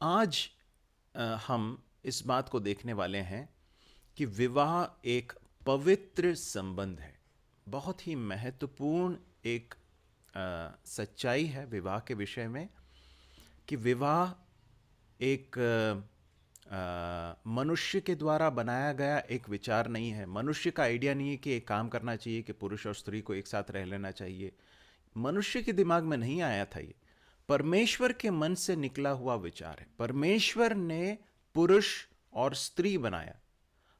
आज हम इस बात को देखने वाले हैं कि विवाह एक पवित्र संबंध है। बहुत ही महत्वपूर्ण एक सच्चाई है विवाह के विषय में कि विवाह एक मनुष्य के द्वारा बनाया गया एक विचार नहीं है। मनुष्य का आइडिया नहीं है कि एक काम करना चाहिए कि पुरुष और स्त्री को एक साथ रह लेना चाहिए। मनुष्य के दिमाग में नहीं आया था ये। परमेश्वर के मन से निकला हुआ विचार है। परमेश्वर ने पुरुष और स्त्री बनाया।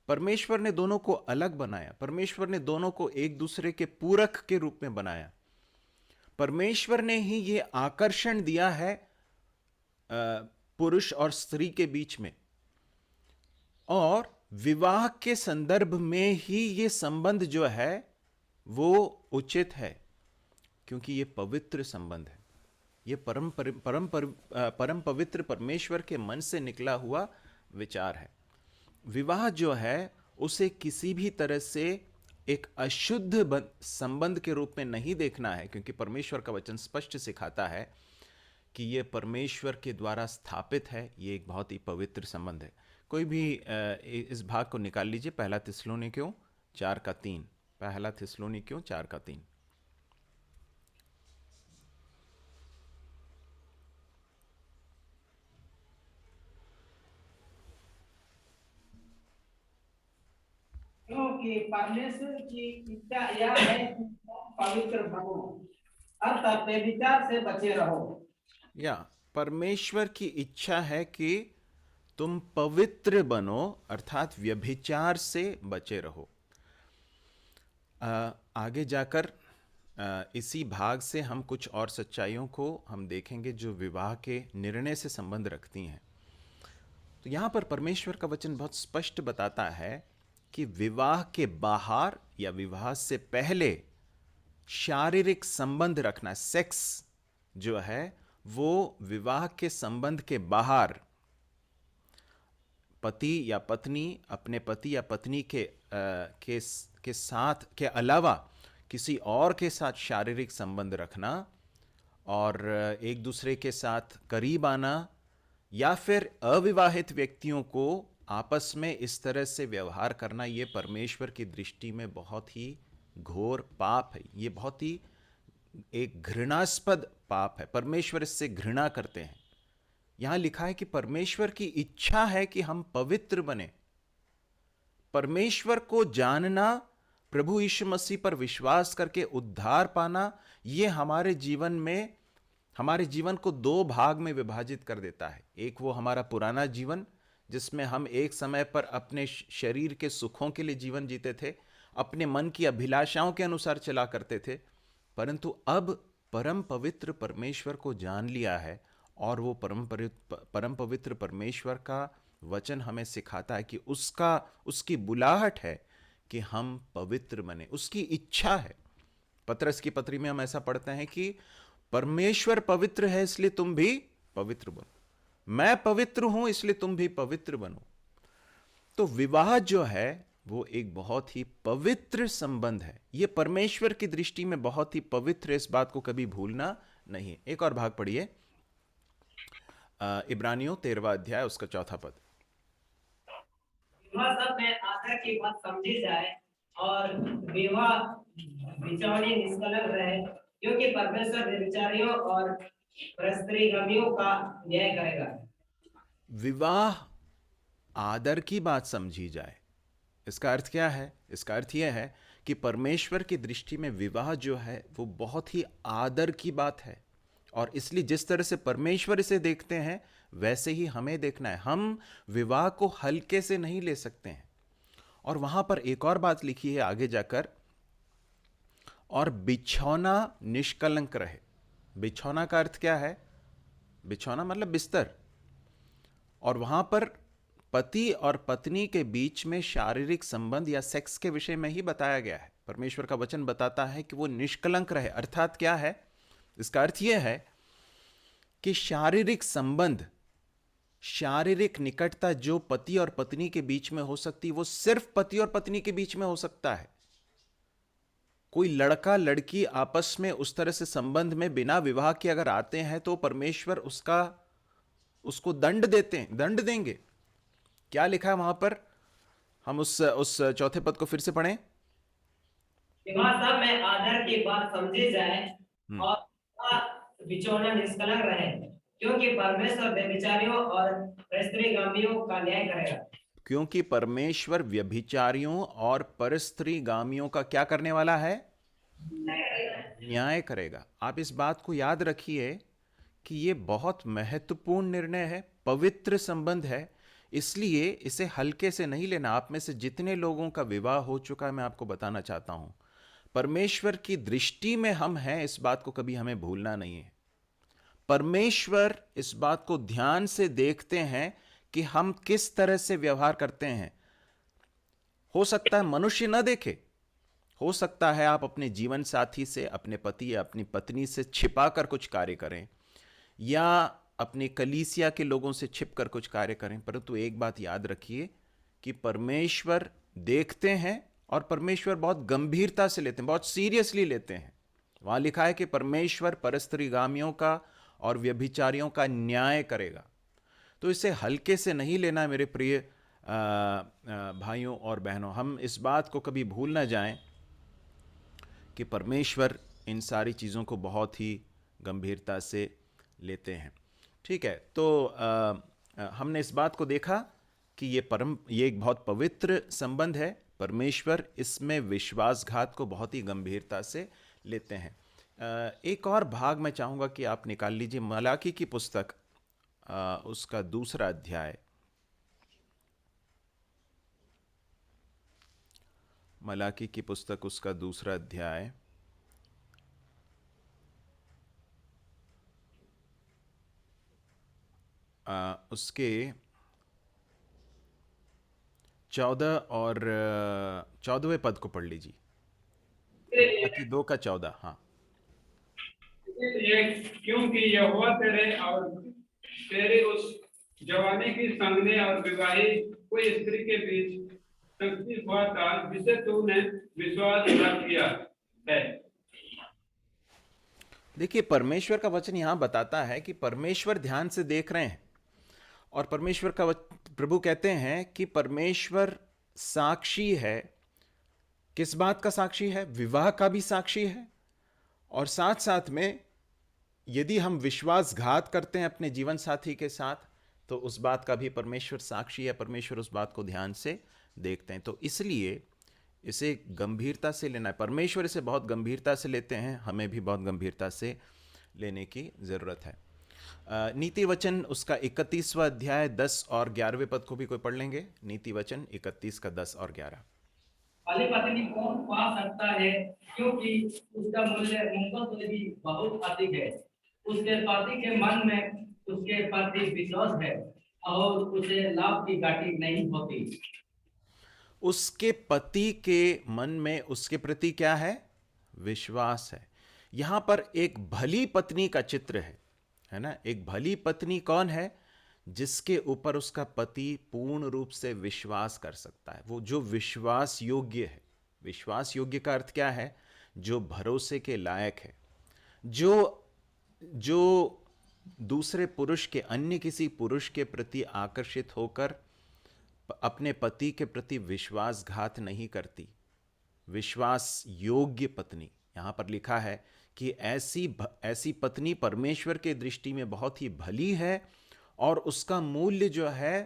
परमेश्वर ने दोनों को अलग बनाया। परमेश्वर ने दोनों को एक दूसरे के पूरक के रूप में बनाया। परमेश्वर ने ही ये आकर्षण दिया है पुरुष और स्त्री के बीच में। और विवाह के संदर्भ में ही ये संबंध जो है वो उचित है, क्योंकि ये पवित्र संबंध है। ये परम पवित्र परमेश्वर के मन से निकला हुआ विचार है। विवाह जो है उसे किसी भी तरह से एक अशुद्ध संबंध के रूप में नहीं देखना है, क्योंकि परमेश्वर का वचन स्पष्ट सिखाता है कि ये परमेश्वर के द्वारा स्थापित है। ये एक बहुत ही पवित्र संबंध है। कोई भी इस भाग को निकाल लीजिए, पहला थिस्सलुनीकियों 4:3। पहला थिस्सलुनीकियों 4:3। क्योंकि परमेश्वर की इच्छा यह है कि तुम पवित्र बनो, अर्थात व्यभिचार से बचे रहो। या परमेश्वर की इच्छा है कि तुम पवित्र बनो, अर्थात व्यभिचार से बचे रहो। आगे जाकर इसी भाग से हम कुछ और सच्चाइयों को हम देखेंगे जो विवाह के निर्णय से संबंध रखती हैं। तो यहाँ पर परमेश्वर का वचन बहुत स्पष्ट बताता है कि विवाह के बाहर या विवाह से पहले शारीरिक संबंध रखना, सेक्स जो है वो विवाह के संबंध के बाहर पति या पत्नी अपने पति या पत्नी के साथ के अलावा किसी और के साथ शारीरिक संबंध रखना और एक दूसरे के साथ करीब आना, या फिर अविवाहित व्यक्तियों को आपस में इस तरह से व्यवहार करना, ये परमेश्वर की दृष्टि में बहुत ही घोर पाप है। ये बहुत ही एक घृणास्पद पाप है। परमेश्वर इससे घृणा करते हैं। यहां लिखा है कि परमेश्वर की इच्छा है कि हम पवित्र बने। परमेश्वर को जानना, प्रभु यीशु मसीह पर विश्वास करके उद्धार पाना, यह हमारे जीवन को दो भाग में विभाजित कर देता है। एक वो हमारा पुराना जीवन, जिसमें हम एक समय पर अपने शरीर के सुखों के लिए जीवन जीते थे, अपने मन की अभिलाषाओं के अनुसार चला करते थे। परंतु अब परम पवित्र परमेश्वर को जान लिया है, और वो परम पवित्र परमेश्वर का वचन हमें सिखाता है कि उसकी बुलाहट है कि हम पवित्र बने। उसकी इच्छा है। पतरस की पत्री में हम ऐसा पढ़ते हैं कि परमेश्वर पवित्र है, इसलिए तुम भी पवित्र बनो। मैं पवित्र हूं, इसलिए तुम भी पवित्र बनो। तो विवाह जो है वो एक बहुत ही पवित्र संबंध है। ये परमेश्वर की दृष्टि में बहुत ही पवित्र है। इस बात को कभी भूलना नहीं। एक और भाग पढ़िए, इब्रानियों 13वां अध्याय उसका 4था पद। विवाह सब में आदर की बात समझी जाए और विवाह बिछौनी निष्कलंक रहे, क्योंकि परमेश्वर व्यभिचारियों और परस्त्रीगामियों का न्याय करेगा। विवाह आदर की बात समझी जाए, इसका अर्थ क्या है? इसका अर्थ यह है कि परमेश्वर की दृष्टि में विवाह जो है वो बहुत ही आदर की बात है। और इसलिए जिस तरह से परमेश्वर इसे देखते हैं वैसे ही हमें देखना है। हम विवाह को हल्के से नहीं ले सकते हैं। और वहां पर एक और बात लिखी है आगे जाकर, और बिछौना निष्कलंक रहे। बिछौना का अर्थ क्या है? बिछौना मतलब बिस्तर। और वहां पर पति और पत्नी के बीच में शारीरिक संबंध या सेक्स के विषय में ही बताया गया है। परमेश्वर का वचन बताता है कि वो निष्कलंक रहे। अर्थात क्या है? इसका अर्थ यह है कि शारीरिक संबंध, शारीरिक निकटता जो पति और पत्नी के बीच में हो सकती, वो सिर्फ पति और पत्नी के बीच में हो सकता है। कोई लड़का लड़की आपस में उस तरह से संबंध में बिना विवाह के अगर आते हैं तो परमेश्वर उसको दंड देंगे। क्या लिखा है वहां पर? हम उस चौथे पद को फिर से पढ़ें। विवाह सब में आदर की बात समझी जाए हम्म। और बिछौना निष्कलंक रहे, क्योंकि परमेश्वर व्यभिचारियों और परस्त्रीगामियों का न्याय करेगा। क्योंकि परमेश्वर व्यभिचारियों और परस्त्रीगामियों का क्या करने वाला है? न्याय करेगा। आप इस बात को याद रखिए कि ये बहुत महत्वपूर्ण निर्णय है, पवित्र संबंध है, इसलिए इसे हल्के से नहीं लेना। आप में से जितने लोगों का विवाह हो चुका है, मैं आपको बताना चाहता हूं, परमेश्वर की दृष्टि में हम हैं, इस बात को कभी हमें भूलना नहीं है। परमेश्वर इस बात को ध्यान से देखते हैं कि हम किस तरह से व्यवहार करते हैं। हो सकता है मनुष्य न देखे, हो सकता है आप अपने जीवन साथी से, अपने पति या अपनी पत्नी से छिपाकर कुछ कार्य करें, या अपने कलीसिया के लोगों से छिपकर कुछ कार्य करें, परंतु एक बात याद रखिए कि परमेश्वर देखते हैं और परमेश्वर बहुत गंभीरता से लेते हैं, बहुत सीरियसली लेते हैं। वहां लिखा है कि परमेश्वर परस्त्रीगामियों का और व्यभिचारियों का न्याय करेगा। तो इसे हल्के से नहीं लेना मेरे प्रिय भाइयों और बहनों। हम इस बात को कभी भूल ना जाएं कि परमेश्वर इन सारी चीज़ों को बहुत ही गंभीरता से लेते हैं। ठीक है, तो हमने इस बात को देखा कि ये एक बहुत पवित्र संबंध है। परमेश्वर इसमें विश्वासघात को बहुत ही गंभीरता से लेते हैं। एक और भाग मैं चाहूँगा कि आप निकाल लीजिए, मलाकी की पुस्तक, उसका दूसरा अध्याय। मलाकी की पुस्तक, उसका दूसरा अध्याय, उसके 14 और 14वें पद को पढ़ लीजिए। मलाकी 2 का 14। हाँ। ये क्योंकि यहोवा तेरे और तेरे उस जवानी की संगने और विवाहित कोई स्त्री के बीच संगति हुआ था जिसे तूने विश्वासघात किया है। देखिए, परमेश्वर का वचन यहां बताता है कि परमेश्वर ध्यान से देख रहे हैं, और परमेश्वर का प्रभु कहते हैं कि परमेश्वर साक्षी है। किस बात का साक्षी है? विवाह का भी साक्षी है, और साथ साथ में यदि हम विश्वासघात करते हैं अपने जीवन साथी के साथ, तो उस बात का भी परमेश्वर साक्षी है। परमेश्वर उस बात को ध्यान से देखते हैं। तो इसलिए इसे गंभीरता से लेना है। परमेश्वर इसे बहुत गंभीरता से लेते हैं, हमें भी बहुत गंभीरता से लेने की जरूरत है। नीति वचन, उसका 31वां अध्याय 10 और 11वें पद को भी कोई पढ़ लेंगे? नीति वचन 31 का 10 और 11। भली पत्नी कौन पा सकता है, क्योंकि उसका मूल्य मुफ्त से भी बहुत अधिक है। उसके पति के मन में उसके प्रति विश्वास है और उसे लाभ की घाटी नहीं होती। उसके पति के मन में उसके प्रति क्या है? विश्वास है। यहां पर एक भली पत्नी का चित्र है ना। एक भली पत्नी कौन है? जिसके ऊपर उसका पति पूर्ण रूप से विश्वास कर सकता है, वो जो विश्वास योग्य है। विश्वास योग्य का अर्थ क्या है? जो भरोसे के लायक है, जो दूसरे पुरुष के, अन्य किसी पुरुष के प्रति आकर्षित होकर अपने पति के प्रति विश्वासघात नहीं करती। विश्वास योग्य पत्नी, यहां पर लिखा है कि ऐसी पत्नी परमेश्वर के दृष्टि में बहुत ही भली है, और उसका मूल्य जो है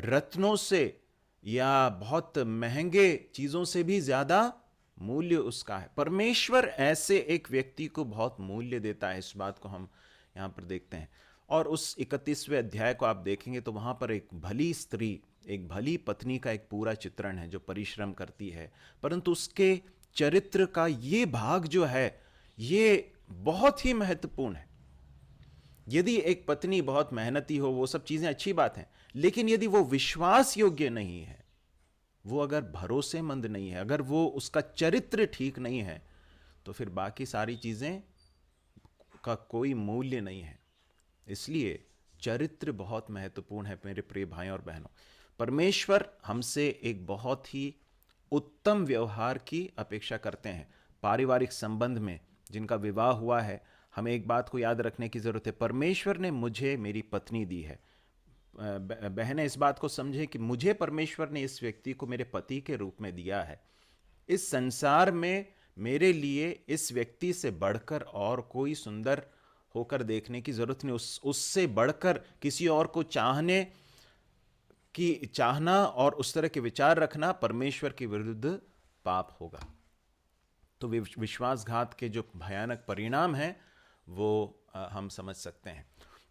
रत्नों से या बहुत महंगे चीजों से भी ज्यादा मूल्य उसका है। परमेश्वर ऐसे एक व्यक्ति को बहुत मूल्य देता है, इस बात को हम यहां पर देखते हैं। और उस 31वें अध्याय को आप देखेंगे तो वहां पर एक भली स्त्री, एक भली पत्नी का एक पूरा चित्रण है जो परिश्रम करती है, परंतु उसके चरित्र का ये भाग जो है ये बहुत ही महत्वपूर्ण है। यदि एक पत्नी बहुत मेहनती हो, वो सब चीजें अच्छी बात हैं, लेकिन यदि वो विश्वास योग्य नहीं है, वो अगर भरोसेमंद नहीं है, अगर वो उसका चरित्र ठीक नहीं है, तो फिर बाकी सारी चीजें का कोई मूल्य नहीं है। इसलिए चरित्र बहुत महत्वपूर्ण है मेरे प्रिय भाई और बहनों। परमेश्वर हमसे एक बहुत ही उत्तम व्यवहार की अपेक्षा करते हैं। पारिवारिक संबंध में जिनका विवाह हुआ है, हमें एक बात को याद रखने की ज़रूरत है, परमेश्वर ने मुझे मेरी पत्नी दी है। बहनें इस बात को समझे कि मुझे परमेश्वर ने इस व्यक्ति को मेरे पति के रूप में दिया है। इस संसार में मेरे लिए इस व्यक्ति से बढ़कर और कोई सुंदर होकर देखने की जरूरत नहीं। उससे बढ़कर किसी और को चाहना और उस तरह के विचार रखना परमेश्वर के विरुद्ध पाप होगा। तो विश्वासघात के जो भयानक परिणाम हैं वो हम समझ सकते हैं।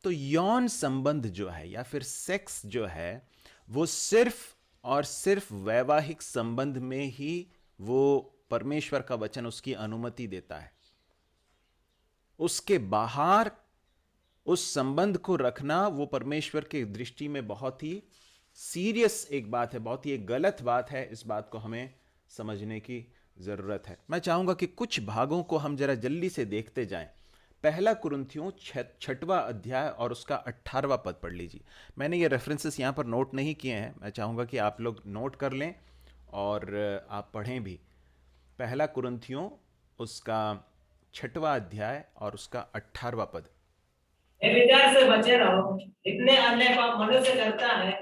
तो यौन संबंध जो है या फिर सेक्स जो है वो सिर्फ और सिर्फ वैवाहिक संबंध में ही वो परमेश्वर का वचन उसकी अनुमति देता है। उसके बाहर उस संबंध को रखना वो परमेश्वर के दृष्टि में बहुत ही सीरियस एक बात है, बहुत ही एक गलत बात है। इस बात को हमें समझने की जरूरत है। मैं चाहूंगा कि कुछ भागों को हम जरा जल्दी से देखते जाएं। पहला कुरिन्थियों 6वां अध्याय और उसका 18वां पद पढ़ लीजिए। मैंने ये रेफरेंसेस यहाँ पर नोट नहीं किए हैं, मैं चाहूँगा कि आप लोग नोट कर लें और आप पढ़ें भी। पहला कुरिन्थियों उसका 6वां अध्याय और उसका 18वां पद। व्यभिचार से बचे रहो। इतने अन्य पाप मनुष्य करता है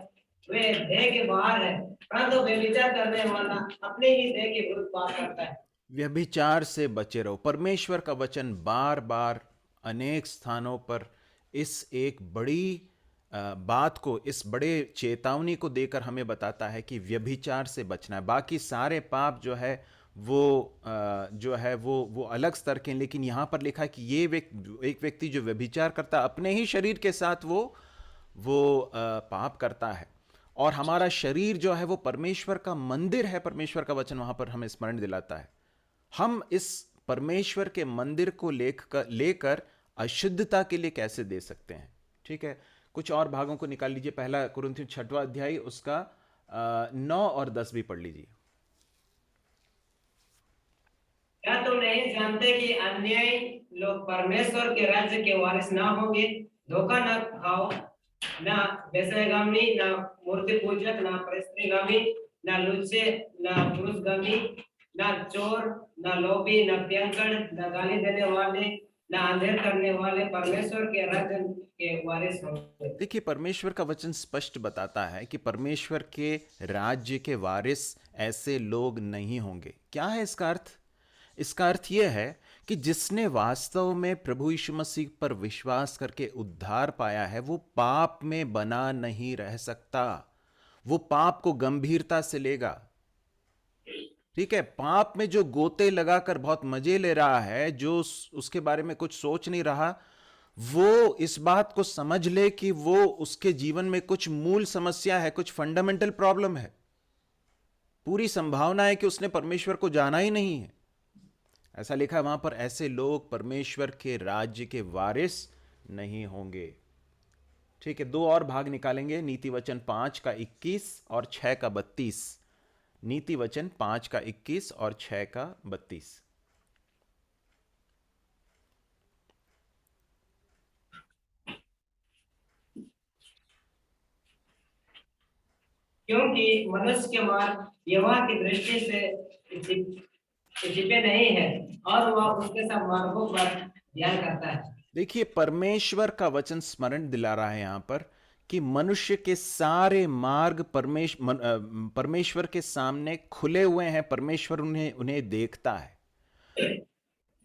वे देह के बाहर है, परंतु व्यभिचार करने वाला अपने ही देह के विरुद्ध पाप करता है। व्यभिचार से बचे रहो। परमेश्वर का वचन बार बार अनेक स्थानों पर इस एक बड़ी बात को, इस बड़े चेतावनी को देकर हमें बताता है कि व्यभिचार से बचना है। बाकी सारे पाप जो है वो अलग स्तर के हैं, लेकिन यहाँ पर लिखा है कि ये एक व्यक्ति जो व्यभिचार करता है अपने ही शरीर के साथ वो पाप करता है। और हमारा शरीर जो है वो परमेश्वर का मंदिर है। परमेश्वर का वचन वहां पर हमें स्मरण दिलाता है। हम इस परमेश्वर के मंदिर को लेकर अशुद्धता के लिए कैसे दे सकते हैं? ठीक है, कुछ और भागों को निकाल लीजिए। पहला कुरिन्थियों 6वां अध्याय उसका 9 और 10 भी पढ़ लीजिए। क्या तुम नहीं जानते कि अन्यायी लोग परमेश्वर के राज्य के वारिस ना होंगे? धोखा न खाओ, ना वेश्यागामी, ना मूर्ति पूजक, ना परस्त्रीगामी, ना लुच्चे, ना पुरुषगामी, ना चोर, ना लोभी, ना पियंकड़, ना गाली देने वाले, ना अंधेर करने वाले परमेश्वर के राज्य के वारिस होंगे। देखिए, परमेश्वर का वचन स्पष्ट बताता है कि परमेश्वर के राज्य के वारिस ऐसे लोग नहीं होंगे। क्या है इसका अर्थ? इसका अर्थ यह है कि जिसने वास्तव में प्रभु यीशु मसीह पर विश्वास करके उद्धार पाया है वो पाप में बना नहीं रह सकता। वो पाप को गंभीरता से लेगा। ठीक है, पाप में जो गोते लगाकर बहुत मजे ले रहा है, जो उसके बारे में कुछ सोच नहीं रहा, वो इस बात को समझ ले कि वो उसके जीवन में कुछ मूल समस्या है, कुछ फंडामेंटल प्रॉब्लम है। पूरी संभावना है कि उसने परमेश्वर को जाना ही नहीं है। ऐसा लिखा है वहां पर, ऐसे लोग परमेश्वर के राज्य के वारिस नहीं होंगे। ठीक है, 2 और भाग निकालेंगे। नीति वचन 5 का 21 और 6 का 32। नीति वचन 5 का 21 और 6 का 32। क्योंकि मनुष्य के मार्ग यहोवा की दृष्टि से छिपे नहीं है और वह उसके सब मार्गों पर ध्यान करता है। देखिए, परमेश्वर का वचन स्मरण दिला रहा है यहां पर कि मनुष्य के सारे मार्ग परमेश्वर के सामने खुले हुए हैं। परमेश्वर उन्हें देखता है।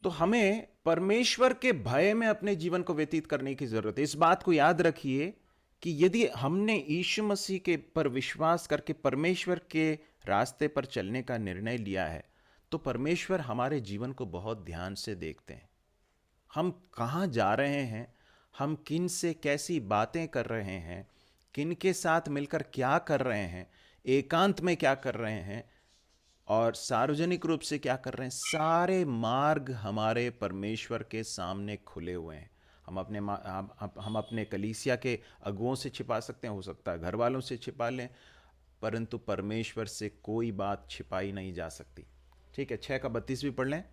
तो हमें परमेश्वर के भय में अपने जीवन को व्यतीत करने की जरूरत है। इस बात को याद रखिए कि यदि हमने यीशु मसीह के पर विश्वास करके परमेश्वर के रास्ते पर चलने का निर्णय लिया है तो परमेश्वर हमारे जीवन को बहुत ध्यान से देखते हैं। हम कहाँ जा रहे हैं, हम किन से कैसी बातें कर रहे हैं, किन के साथ मिलकर क्या कर रहे हैं, एकांत में क्या कर रहे हैं और सार्वजनिक रूप से क्या कर रहे हैं, सारे मार्ग हमारे परमेश्वर के सामने खुले हुए हैं। हम अपने कलीसिया के अगुओं से छिपा सकते हैं, हो सकता है घर वालों से छिपा लें, परंतु परमेश्वर से कोई बात छिपाई नहीं जा सकती। ठीक है, 6 का 32 भी पढ़ लें।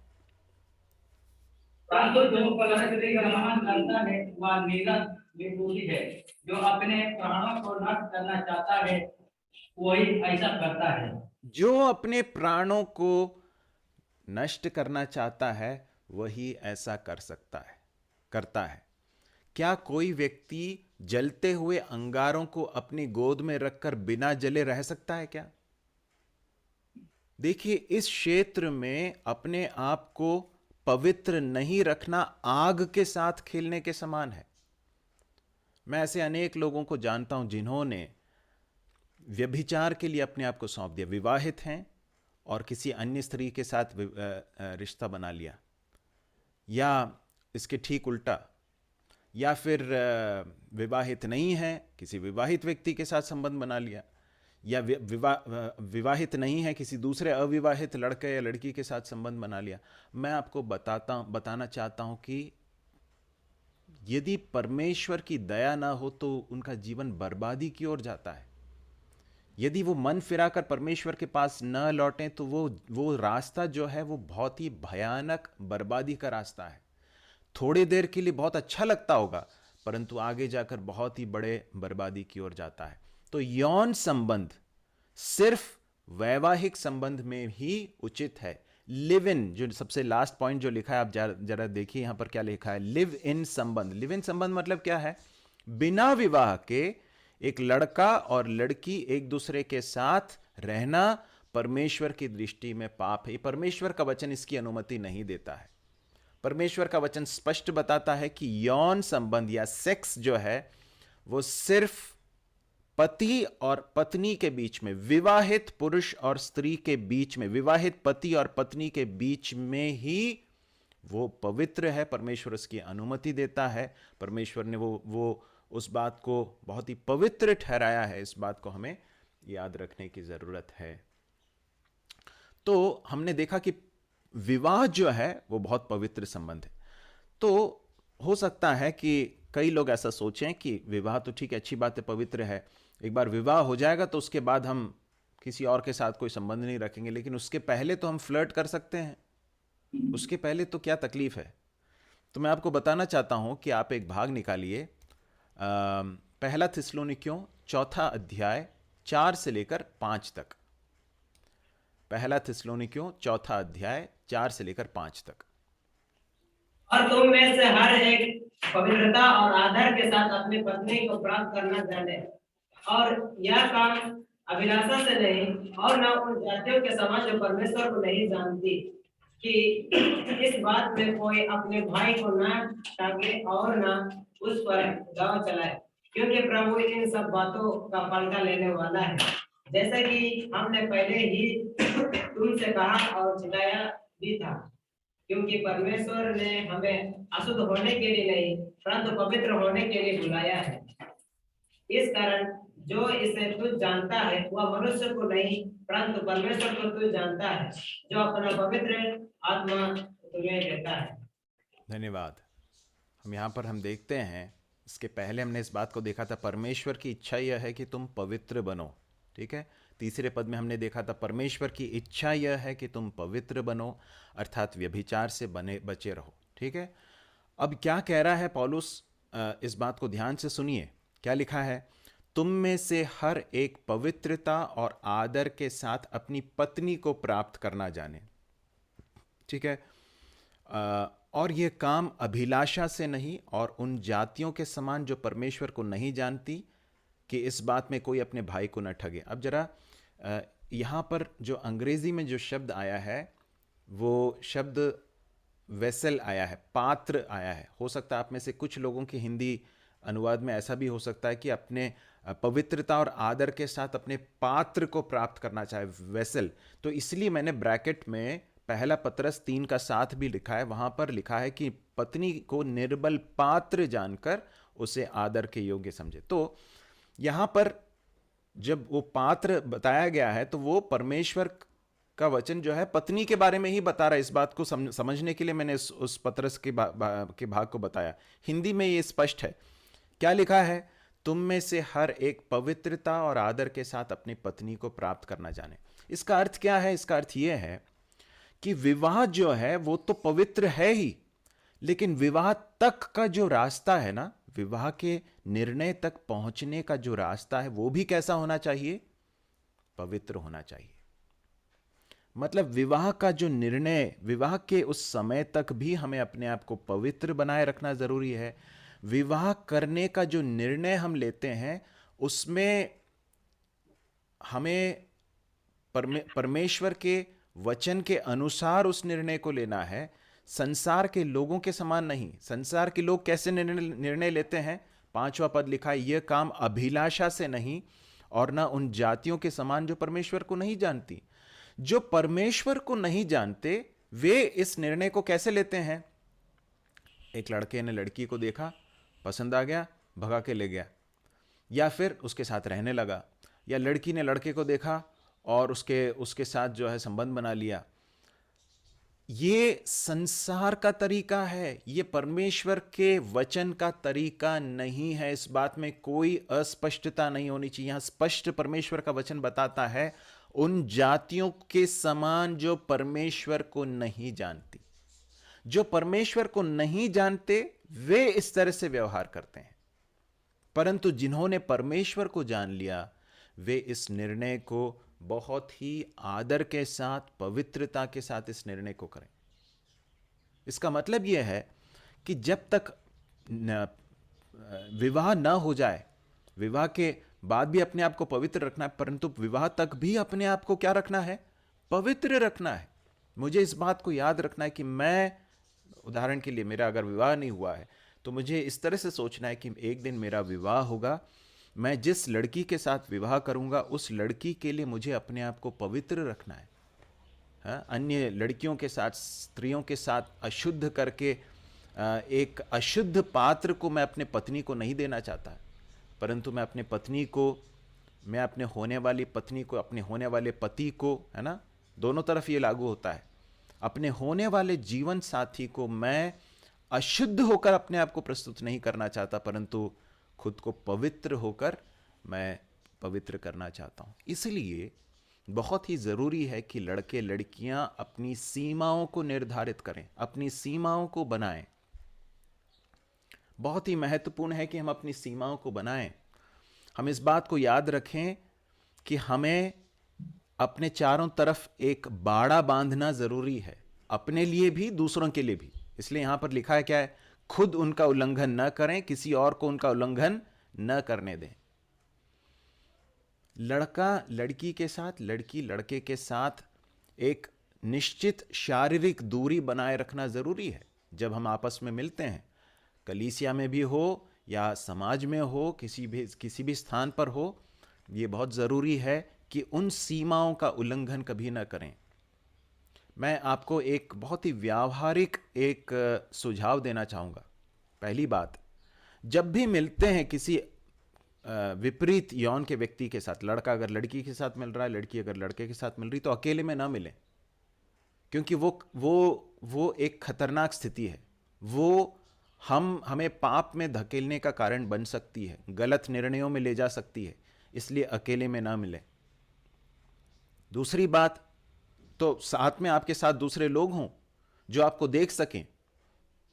परंतु जो परस्त्री ग्रहण करता है वह निर्दोषी है। जो अपने प्राणों को नष्ट करना चाहता है वही ऐसा करता है। जो अपने प्राणों को नष्ट करना चाहता है वही ऐसा कर सकता है। करता है। क्या कोई व्यक्ति जलते हुए अंगारों को अपनी गोद में रखकर बिना जले रह सकता है क्या? देखिए, इस क्षेत्र में अपने आप को पवित्र नहीं रखना आग के साथ खेलने के समान है। मैं ऐसे अनेक लोगों को जानता हूं जिन्होंने व्यभिचार के लिए अपने आप को सौंप दिया, विवाहित हैं और किसी अन्य स्त्री के साथ रिश्ता बना लिया, या इसके ठीक उल्टा, या फिर विवाहित नहीं है, किसी विवाहित व्यक्ति के साथ संबंध बना लिया, या विवाहित नहीं है, किसी दूसरे अविवाहित लड़के या लड़की के साथ संबंध बना लिया। मैं आपको बताना चाहता हूं कि यदि परमेश्वर की दया ना हो तो उनका जीवन बर्बादी की ओर जाता है। यदि वो मन फिराकर परमेश्वर के पास न लौटें तो वो रास्ता जो है वो बहुत ही भयानक बर्बादी का रास्ता है। थोड़ी देर के लिए बहुत अच्छा लगता होगा, परंतु आगे जाकर बहुत ही बड़े बर्बादी की ओर जाता है। तो यौन संबंध सिर्फ वैवाहिक संबंध में ही उचित है। लिव इन, जो सबसे लास्ट पॉइंट जो लिखा है, आप जरा देखिए यहां पर क्या लिखा है। लिव इन संबंध। लिव इन संबंध मतलब क्या है? बिना विवाह के एक लड़का और लड़की एक दूसरे के साथ रहना परमेश्वर की दृष्टि में पाप है। परमेश्वर का वचन इसकी अनुमति नहीं देता है। परमेश्वर का वचन स्पष्ट बताता है कि यौन संबंध या सेक्स जो है वो सिर्फ पति और पत्नी के बीच में, विवाहित पुरुष और स्त्री के बीच में, विवाहित पति और पत्नी के बीच में ही वो पवित्र है। परमेश्वर उसकी अनुमति देता है। परमेश्वर ने वो उस बात को बहुत ही पवित्र ठहराया है। इस बात को हमें याद रखने की जरूरत है। तो हमने देखा कि विवाह जो है वो बहुत पवित्र संबंध है। तो हो सकता है कि कई लोग ऐसा सोचें कि विवाह तो ठीक है, अच्छी बात है, पवित्र है, एक बार विवाह हो जाएगा तो उसके बाद हम किसी और के साथ कोई संबंध नहीं रखेंगे, लेकिन उसके पहले तो हम फ्लर्ट कर सकते हैं। उसके पहले तो क्या तकलीफ है? तो मैं आपको बताना चाहता हूं कि आप एक भाग निकालिए, पहला थिस्सलुनीकियों 4 अध्याय 4 से लेकर 5 तक। पहला थिस्सलुनीकियों 4 अध्याय 4 से लेकर 5 तक। और तुम में से हर एक पवित्रता और आदर के साथ अपनी पत्नी को प्राप्त करना जाने, और यह काम अभिलाषा से नहीं और न उन जातियों के समान जो परमेश्वर को नहीं जानती, कि इस बात में कोई अपने भाई को न टांगे और न उस पर दांव चलाए, क्योंकि प्रभु इन सब बातों का पलटा लेने वाला है, जैसा कि हमने पहले ही तुमसे कहा और चिल्लाया भी था। क्योंकि परमेश्वर ने हमें अशुद्ध होने के लिए नहीं परंतु पवित्र होने के लिए बुलाया है। इस कारण जो इसे तुझ जानता है वह मनुष्य को नहीं परंतु परमेश्वर को तुझ जानता है, जो अपना पवित्र आत्मा तुम्हें देता है। धन्यवाद। हम देखते हैं, इसके पहले हमने इस बात को देखा था, परमेश्वर की इच्छा यह है कि तुम पवित्र बनो। ठीक है। तीसरे पद में हमने देखा था परमेश्वर की इच्छा यह है कि तुम पवित्र बनो, अर्थात व्यभिचार से बचे रहो। ठीक है। अब क्या कह रहा है पौलुस, इस बात को ध्यान से सुनिए। क्या लिखा है? तुम में से हर एक पवित्रता और आदर के साथ अपनी पत्नी को प्राप्त करना जाने। ठीक है। और ये काम अभिलाषा से नहीं और उन जातियों के समान जो परमेश्वर को नहीं जानती, कि इस बात में कोई अपने भाई को न ठगे। अब जरा यहाँ पर जो अंग्रेजी में जो शब्द आया है वो शब्द वेसल आया है, पात्र आया है। हो सकता है आप में से कुछ लोगों की हिंदी अनुवाद में ऐसा भी हो सकता है कि अपने पवित्रता और आदर के साथ अपने पात्र को प्राप्त करना चाहे, वेसल। तो इसलिए मैंने ब्रैकेट में पहला पत्रस 3:7 भी लिखा है। वहां पर लिखा है कि पत्नी को निर्बल पात्र जानकर उसे आदर के योग्य समझे। तो यहां पर जब वो पात्र बताया गया है तो वो परमेश्वर का वचन जो है पत्नी के बारे में ही बता रहा है। इस बात को समझने के लिए मैंने उस पत्रस के भाग को बताया। हिंदी में ये स्पष्ट है। क्या लिखा है? तुम में से हर एक पवित्रता और आदर के साथ अपनी पत्नी को प्राप्त करना जाने। इसका अर्थ क्या है? इसका अर्थ यह है कि विवाह जो है वो तो पवित्र है ही, लेकिन विवाह तक का जो रास्ता है ना, विवाह के निर्णय तक पहुंचने का जो रास्ता है वो भी कैसा होना चाहिए? पवित्र होना चाहिए। मतलब विवाह का जो निर्णय, विवाह के उस समय तक भी हमें अपने आप को पवित्र बनाए रखना जरूरी है। विवाह करने का जो निर्णय हम लेते हैं उसमें हमें परमेश्वर के वचन के अनुसार उस निर्णय को लेना है, संसार के लोगों के समान नहीं। संसार के लोग कैसे निर्णय लेते हैं? 5वां पद लिखा है, यह काम अभिलाषा से नहीं और ना उन जातियों के समान जो परमेश्वर को नहीं जानती। जो परमेश्वर को नहीं जानते वे इस निर्णय को कैसे लेते हैं? एक लड़के ने लड़की को देखा, पसंद आ गया, भगा के ले गया, या फिर उसके साथ रहने लगा, या लड़की ने लड़के को देखा और उसके साथ जो है संबंध बना लिया। ये संसार का तरीका है, ये परमेश्वर के वचन का तरीका नहीं है। इस बात में कोई अस्पष्टता नहीं होनी चाहिए। यहां स्पष्ट परमेश्वर का वचन बताता है, उन जातियों के समान जो परमेश्वर को नहीं जानती। जो परमेश्वर को नहीं जानते वे इस तरह से व्यवहार करते हैं, परंतु जिन्होंने परमेश्वर को जान लिया वे इस निर्णय को बहुत ही आदर के साथ, पवित्रता के साथ इस निर्णय को करें। इसका मतलब यह है कि जब तक विवाह न हो जाए, विवाह के बाद भी अपने आप को पवित्र रखना है, परंतु विवाह तक भी अपने आप को क्या रखना है? पवित्र रखना है। मुझे इस बात को याद रखना है कि मैं, उदाहरण के लिए मेरा अगर विवाह नहीं हुआ है तो मुझे इस तरह से सोचना है कि एक दिन मेरा विवाह होगा, मैं जिस लड़की के साथ विवाह करूंगा उस लड़की के लिए मुझे अपने आप को पवित्र रखना है। अन्य लड़कियों के साथ, स्त्रियों के साथ अशुद्ध करके एक अशुद्ध पात्र को मैं अपने पत्नी को नहीं देना चाहता, परंतु मैं अपने पत्नी को, मैं अपने होने वाली पत्नी को, अपने होने वाले पति को, है ना, दोनों तरफ ये लागू होता है, अपने होने वाले जीवन साथी को मैं अशुद्ध होकर अपने आप को प्रस्तुत नहीं करना चाहता, परंतु खुद को पवित्र होकर मैं पवित्र करना चाहता हूं। इसलिए बहुत ही जरूरी है कि लड़के लड़कियां अपनी सीमाओं को निर्धारित करें, अपनी सीमाओं को बनाएं। बहुत ही महत्वपूर्ण है कि हम अपनी सीमाओं को बनाएं। हम इस बात को याद रखें कि हमें अपने चारों तरफ एक बाड़ा बांधना जरूरी है, अपने लिए भी, दूसरों के लिए भी। इसलिए यहां पर लिखा है क्या है? खुद उनका उल्लंघन न करें, किसी और को उनका उल्लंघन न करने दें। लड़का लड़की के साथ, लड़की लड़के के साथ एक निश्चित शारीरिक दूरी बनाए रखना जरूरी है। जब हम आपस में मिलते हैं, कलीसिया में भी हो या समाज में हो, किसी भी स्थान पर हो, यह बहुत जरूरी है कि उन सीमाओं का उल्लंघन कभी ना करें। मैं आपको एक बहुत ही व्यावहारिक एक सुझाव देना चाहूँगा। पहली बात, जब भी मिलते हैं किसी विपरीत यौन के व्यक्ति के साथ, लड़का अगर लड़की के साथ मिल रहा है, लड़की अगर लड़के के साथ मिल रही, तो अकेले में ना मिलें, क्योंकि वो एक खतरनाक स्थिति है। वो हमें पाप में धकेलने का कारण बन सकती है, गलत निर्णयों में ले जा सकती है। इसलिए अकेले में ना मिलें। दूसरी बात, तो साथ में आपके साथ दूसरे लोग हों जो आपको देख सकें।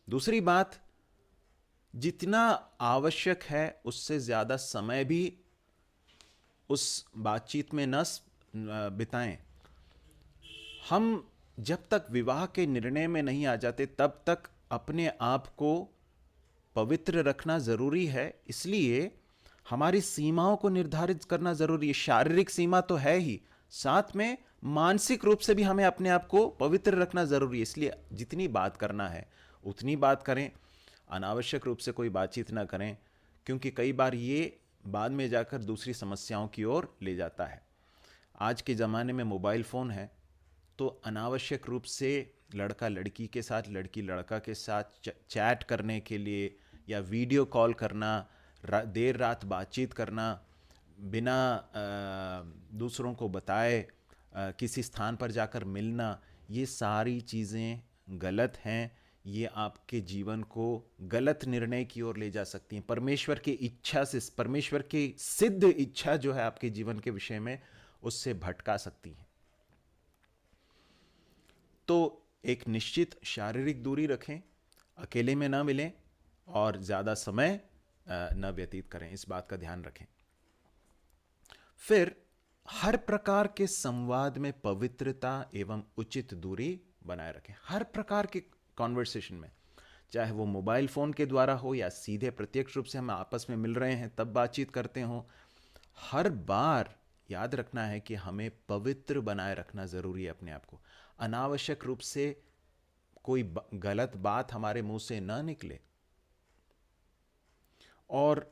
दूसरी बात, जितना आवश्यक है उससे ज्यादा समय भी उस बातचीत में न बिताएं। हम जब तक विवाह के निर्णय में नहीं आ जाते तब तक अपने आप को पवित्र रखना जरूरी है। इसलिए हमारी सीमाओं को निर्धारित करना जरूरी है। शारीरिक सीमा तो है ही, साथ में मानसिक रूप से भी हमें अपने आप को पवित्र रखना जरूरी है। इसलिए जितनी बात करना है उतनी बात करें, अनावश्यक रूप से कोई बातचीत ना करें, क्योंकि कई बार ये बाद में जाकर दूसरी समस्याओं की ओर ले जाता है। आज के ज़माने में मोबाइल फ़ोन है, तो अनावश्यक रूप से लड़का लड़की के साथ, लड़की लड़का के साथ चैट करने के लिए या वीडियो कॉल करना, देर रात बातचीत करना, बिना दूसरों को बताए किसी स्थान पर जाकर मिलना, ये सारी चीज़ें गलत हैं। ये आपके जीवन को गलत निर्णय की ओर ले जा सकती हैं। परमेश्वर की इच्छा से, परमेश्वर की सिद्ध इच्छा जो है आपके जीवन के विषय में, उससे भटका सकती हैं। तो एक निश्चित शारीरिक दूरी रखें, अकेले में ना मिलें और ज़्यादा समय न व्यतीत करें, इस बात का ध्यान रखें। फिर हर प्रकार के संवाद में पवित्रता एवं उचित दूरी बनाए रखें। हर प्रकार के कॉन्वर्सेशन में, चाहे वो मोबाइल फ़ोन के द्वारा हो या सीधे प्रत्यक्ष रूप से हम आपस में मिल रहे हैं तब बातचीत करते हों, हर बार याद रखना है कि हमें पवित्र बनाए रखना ज़रूरी है अपने आप को। अनावश्यक रूप से कोई गलत बात हमारे मुंह से ना निकले, और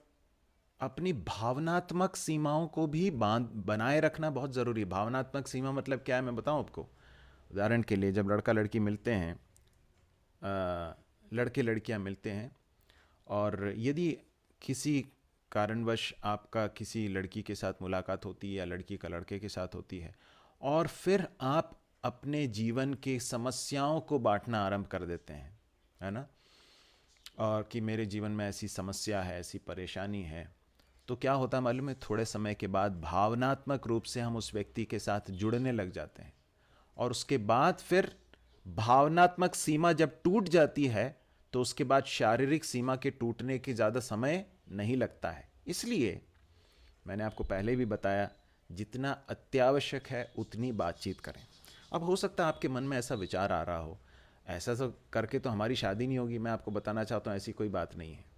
अपनी भावनात्मक सीमाओं को भी बनाए रखना बहुत ज़रूरी है। भावनात्मक सीमा मतलब क्या है, मैं बताऊं आपको। उदाहरण के लिए, जब लड़का लड़की मिलते हैं, लड़के लड़कियां मिलते हैं, और यदि किसी कारणवश आपका किसी लड़की के साथ मुलाकात होती है या लड़की का लड़के के साथ होती है, और फिर आप अपने जीवन की समस्याओं को बांटना आरंभ कर देते हैं, है ना, और कि मेरे जीवन में ऐसी समस्या है, ऐसी परेशानी है, तो क्या होता है मालूम है, थोड़े समय के बाद भावनात्मक रूप से हम उस व्यक्ति के साथ जुड़ने लग जाते हैं, और उसके बाद फिर भावनात्मक सीमा जब टूट जाती है तो उसके बाद शारीरिक सीमा के टूटने के ज़्यादा समय नहीं लगता है। इसलिए मैंने आपको पहले भी बताया, जितना अत्यावश्यक है उतनी बातचीत करें। अब हो सकता है आपके मन में ऐसा विचार आ रहा हो, ऐसा तो करके तो हमारी शादी नहीं होगी। मैं आपको बताना चाहता हूँ ऐसी कोई बात नहीं है।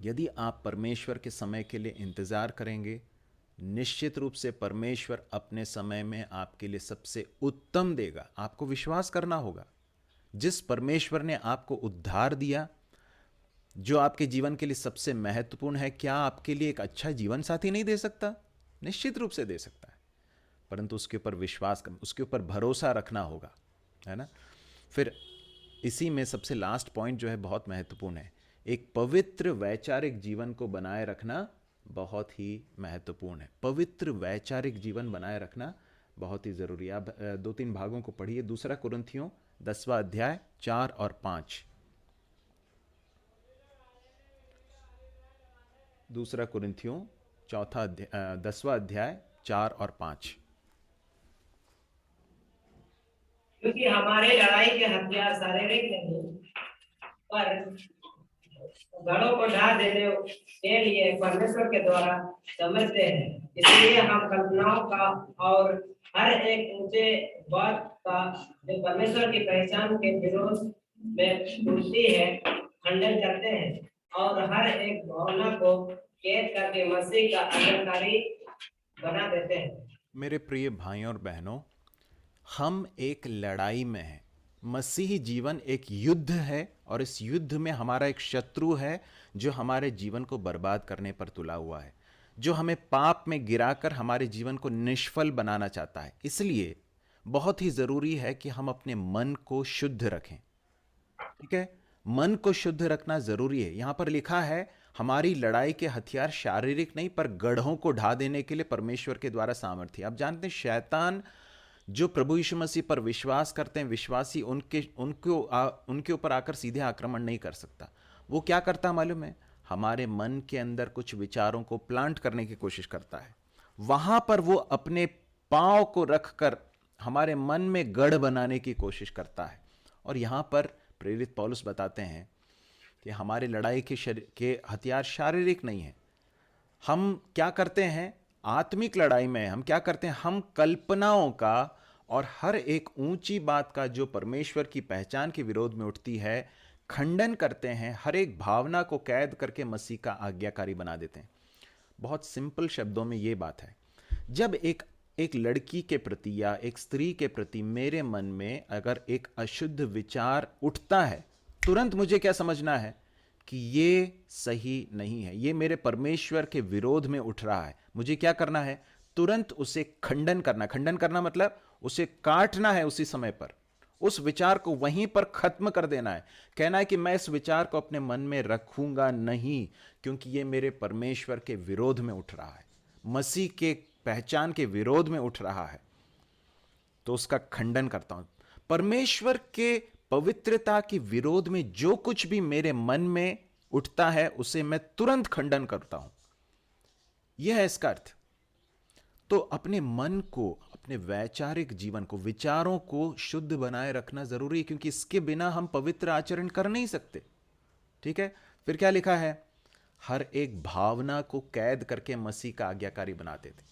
यदि आप परमेश्वर के समय के लिए इंतज़ार करेंगे, निश्चित रूप से परमेश्वर अपने समय में आपके लिए सबसे उत्तम देगा। आपको विश्वास करना होगा, जिस परमेश्वर ने आपको उद्धार दिया, जो आपके जीवन के लिए सबसे महत्वपूर्ण है, क्या आपके लिए एक अच्छा जीवन साथी नहीं दे सकता? निश्चित रूप से दे सकता है, परंतु उसके ऊपर विश्वास, उसके ऊपर भरोसा रखना होगा, है ना। फिर इसी में सबसे लास्ट पॉइंट जो है बहुत महत्वपूर्ण है, एक पवित्र वैचारिक जीवन को बनाए रखना बहुत ही महत्वपूर्ण है। पवित्र वैचारिक जीवन बनाए रखना बहुत ही ज़रूरी है। आप 2-3 भागों को पढ़िए। दूसरा कुरिन्थियों 10वां अध्याय 4 और 5। दूसरा कुरिन्थियों 10वां अध्याय 4 और 5। क्योंकि हमारे लड़ाई के हथियार शारीरिक नहीं, पर गढ़ों को ढा देने के लिए परमेश्वर के द्वारा समझते हैं। इसलिए हम कल्पनाओं का और हर एक ऊंचे बात का जो परमेश्वर की पहचान के विरोध में उठती है खंडन करते हैं, और हर एक भावना को कैद करके मसीह का आज्ञाकारी बना देते हैं। मेरे प्रिय भाइयों और बहनों, हम एक लड़ाई में हैं। मसीही जीवन एक युद्ध है, और इस युद्ध में हमारा एक शत्रु है जो हमारे जीवन को बर्बाद करने पर तुला हुआ है, जो हमें पाप में गिराकर हमारे जीवन को निष्फल बनाना चाहता है। इसलिए बहुत ही ज़रूरी है कि हम अपने मन को शुद्ध रखें। ठीक है, मन को शुद्ध रखना ज़रूरी है। यहाँ पर लिखा है, हमारी लड़ाई के हथियार शारीरिक नहीं, पर गढ़ों को ढा देने के लिए परमेश्वर के द्वारा सामर्थ्य। आप जानते हैं, शैतान जो प्रभु यीशु मसीह पर विश्वास करते हैं, विश्वासी उनके ऊपर आकर सीधे आक्रमण नहीं कर सकता। वो क्या करता है मालूम है? हमारे मन के अंदर कुछ विचारों को प्लांट करने की कोशिश करता है। वहां पर वो अपने पांव को रखकर हमारे मन में गढ़ बनाने की कोशिश करता है। और यहां पर प्रेरित पौलुस बताते हैं कि हमारे लड़ाई के हथियार शारीरिक नहीं है। हम क्या करते हैं आत्मिक लड़ाई में? हम क्या करते हैं? हम कल्पनाओं का और हर एक ऊंची बात का जो परमेश्वर की पहचान के विरोध में उठती है खंडन करते हैं। हर एक भावना को कैद करके मसीह का आज्ञाकारी बना देते हैं। बहुत सिंपल शब्दों में ये बात है, जब एक लड़की के प्रति या एक स्त्री के प्रति मेरे मन में अगर एक अशुद्ध विचार उठता है, तुरंत मुझे क्या समझना है कि ये सही नहीं है, ये मेरे परमेश्वर के विरोध में उठ रहा है। मुझे क्या करना है? तुरंत उसे खंडन करना। खंडन करना मतलब उसे काटना है उसी समय पर, उस विचार को वहीं पर खत्म कर देना है। कहना है कि मैं इस विचार को अपने मन में रखूंगा नहीं, क्योंकि ये मेरे परमेश्वर के विरोध में उठ रहा है, मसीह के पहचान के विरोध में उठ रहा है, तो उसका खंडन करता हूं। परमेश्वर के पवित्रता के विरोध में जो कुछ भी मेरे मन में उठता है उसे मैं तुरंत खंडन करता हूं। यह है इसका अर्थ। तो अपने मन को, अपने वैचारिक जीवन को, विचारों को शुद्ध बनाए रखना जरूरी है, क्योंकि इसके बिना हम पवित्र आचरण कर नहीं सकते। ठीक है, फिर क्या लिखा है? हर एक भावना को कैद करके मसीह का आज्ञाकारी बनाते थे।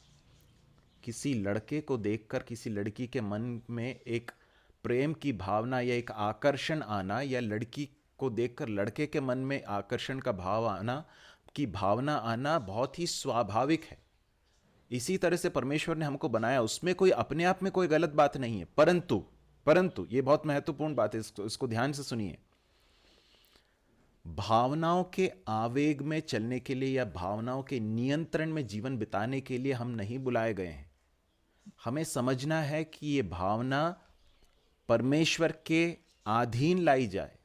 किसी लड़के को देखकर किसी लड़की के मन में एक प्रेम की भावना या एक आकर्षण आना, या लड़की को देखकर लड़के के मन में आकर्षण का भाव आना, की भावना आना बहुत ही स्वाभाविक है। इसी तरह से परमेश्वर ने हमको बनाया, उसमें कोई अपने आप में कोई गलत बात नहीं है। परंतु ये बहुत महत्वपूर्ण बात है, इसको ध्यान से सुनिए। भावनाओं के आवेग में चलने के लिए या भावनाओं के नियंत्रण में जीवन बिताने के लिए हम नहीं बुलाए गए हैं। हमें समझना है कि ये भावना परमेश्वर के अधीन लाई जाए।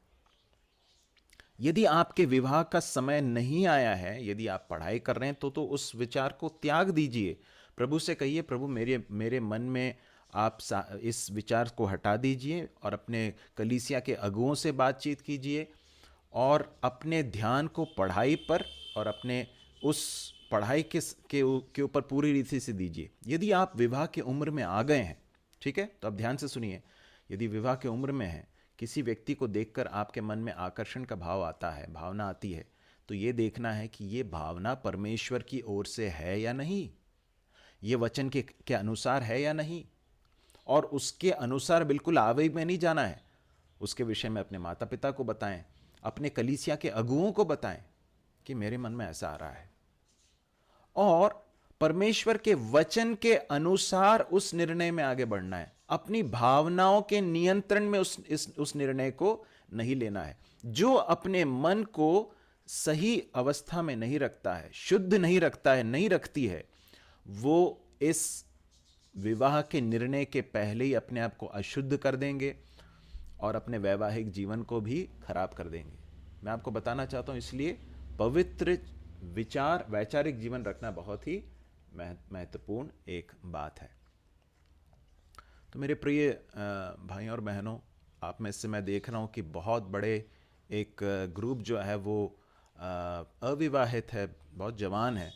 यदि आपके विवाह का समय नहीं आया है, यदि आप पढ़ाई कर रहे हैं, तो उस विचार को त्याग दीजिए। प्रभु से कहिए, प्रभु मेरे मन में आप इस विचार को हटा दीजिए, और अपने कलीसिया के अगुओं से बातचीत कीजिए, और अपने ध्यान को पढ़ाई पर और अपने उस पढ़ाई के ऊपर पूरी रीति से दीजिए। यदि आप विवाह की उम्र में आ गए हैं, ठीक है, तो अब ध्यान से सुनिए। यदि विवाह की उम्र में है, किसी व्यक्ति को देखकर आपके मन में आकर्षण का भाव आता है, भावना आती है, तो ये देखना है कि ये भावना परमेश्वर की ओर से है या नहीं, ये वचन के अनुसार है या नहीं। और उसके अनुसार बिल्कुल आवेग में नहीं जाना है। उसके विषय में अपने माता पिता को बताएं, अपने कलीसिया के अगुओं को बताएं कि मेरे मन में ऐसा आ रहा है, और परमेश्वर के वचन के अनुसार उस निर्णय में आगे बढ़ना है। अपनी भावनाओं के नियंत्रण में उस निर्णय को नहीं लेना है। जो अपने मन को सही अवस्था में नहीं रखता है, शुद्ध नहीं रखता है, नहीं रखती है, वो इस विवाह के निर्णय के पहले ही अपने आप को अशुद्ध कर देंगे और अपने वैवाहिक जीवन को भी खराब कर देंगे। मैं आपको बताना चाहता हूं, इसलिए पवित्र वैचारिक जीवन रखना बहुत ही महत्वपूर्ण एक बात है। तो मेरे प्रिय भाइयों और बहनों, आप में से मैं देख रहा हूं कि बहुत बड़े एक ग्रुप जो है वो अविवाहित है, बहुत जवान है।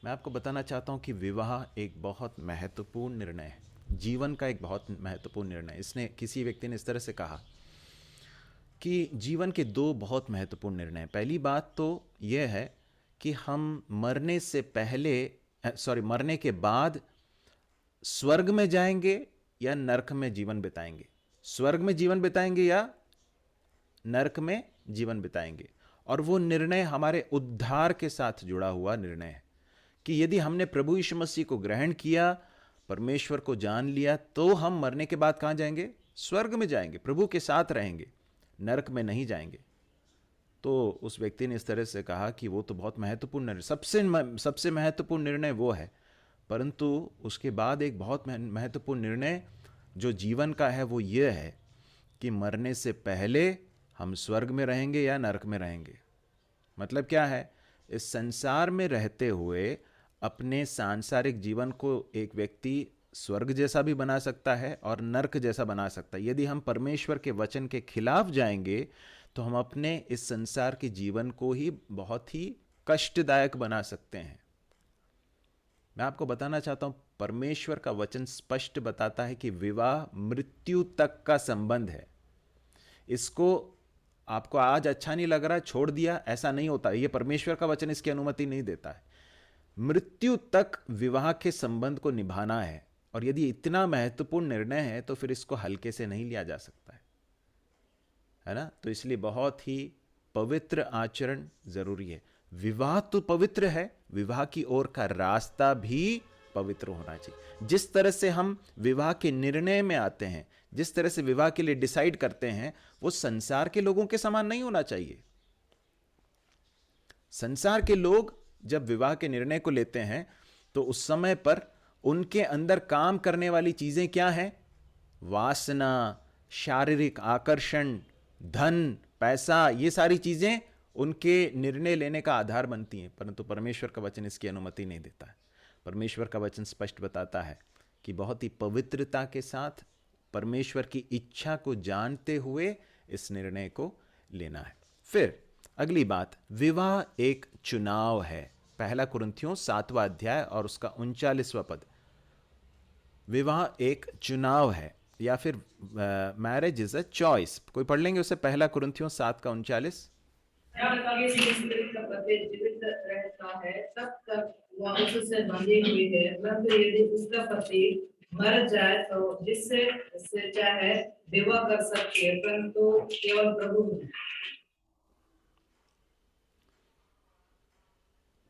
मैं आपको बताना चाहता हूं कि विवाह एक बहुत महत्वपूर्ण निर्णय है, जीवन का एक बहुत महत्वपूर्ण निर्णय। किसी व्यक्ति ने इस तरह से कहा कि जीवन के दो बहुत महत्वपूर्ण निर्णय हैं। पहली बात तो यह है कि हम मरने के बाद स्वर्ग में जाएंगे या नरक में जीवन बिताएंगे। स्वर्ग में जीवन बिताएंगे या नरक में जीवन बिताएंगे। और वो निर्णय हमारे उद्धार के साथ जुड़ा हुआ निर्णय है कि यदि हमने प्रभु यीशु मसीह को ग्रहण किया, परमेश्वर को जान लिया, तो हम मरने के बाद कहां जाएंगे? स्वर्ग में जाएंगे, प्रभु के साथ रहेंगे, नरक में नहीं जाएंगे। तो उस व्यक्ति ने इस तरह से कहा कि वो तो बहुत महत्वपूर्ण निर्णय, सबसे महत्वपूर्ण निर्णय वो है, परंतु उसके बाद एक बहुत महत्वपूर्ण निर्णय जो जीवन का है वो ये है कि मरने से पहले हम स्वर्ग में रहेंगे या नरक में रहेंगे। मतलब क्या है? इस संसार में रहते हुए अपने सांसारिक जीवन को एक व्यक्ति स्वर्ग जैसा भी बना सकता है और नरक जैसा बना सकता है। यदि हम परमेश्वर के वचन के खिलाफ जाएंगे तो हम अपने इस संसार के जीवन को ही बहुत ही कष्टदायक बना सकते हैं। मैं आपको बताना चाहता हूं, परमेश्वर का वचन स्पष्ट बताता है कि विवाह मृत्यु तक का संबंध है। इसको आपको आज अच्छा नहीं लग रहा, छोड़ दिया, ऐसा नहीं होता। यह परमेश्वर का वचन इसकी अनुमति नहीं देता है। मृत्यु तक विवाह के संबंध को निभाना है, और यदि इतना महत्वपूर्ण निर्णय है तो फिर इसको हल्के से नहीं लिया जा सकता है ना? तो इसलिए बहुत ही पवित्र आचरण जरूरी है। विवाह तो पवित्र है, विवाह की ओर का रास्ता भी पवित्र होना चाहिए। जिस तरह से हम विवाह के निर्णय में आते हैं, जिस तरह से विवाह के लिए डिसाइड करते हैं, वो संसार के लोगों के समान नहीं होना चाहिए। संसार के लोग जब विवाह के निर्णय को लेते हैं तो उस समय पर उनके अंदर काम करने वाली चीजें क्या हैं? वासना, शारीरिक आकर्षण, धन, पैसा, ये सारी चीजें उनके निर्णय लेने का आधार बनती हैं। परंतु परमेश्वर का वचन इसकी अनुमति नहीं देता है। परमेश्वर का वचन स्पष्ट बताता है कि बहुत ही पवित्रता के साथ परमेश्वर की इच्छा को जानते हुए इस निर्णय को लेना है। फिर अगली बात, विवाह एक चुनाव है। पहला कुरिन्थियों 7वां अध्याय और उसका 39वां पद। विवाह एक चुनाव है, या फिर मैरिज इज अ चॉइस। कोई पढ़ लेंगे उसे? पहला कुरिन्थियों 7 का 39। ध्यान आगे से स्पिरिट का पति जीवित रहता है तब तक वह उससे बंधी हुई है, परंतु यदि उसका पति मर जाए तो जिससे से चाहे विवाह कर सकती है, परंतु केवल प्रभु में।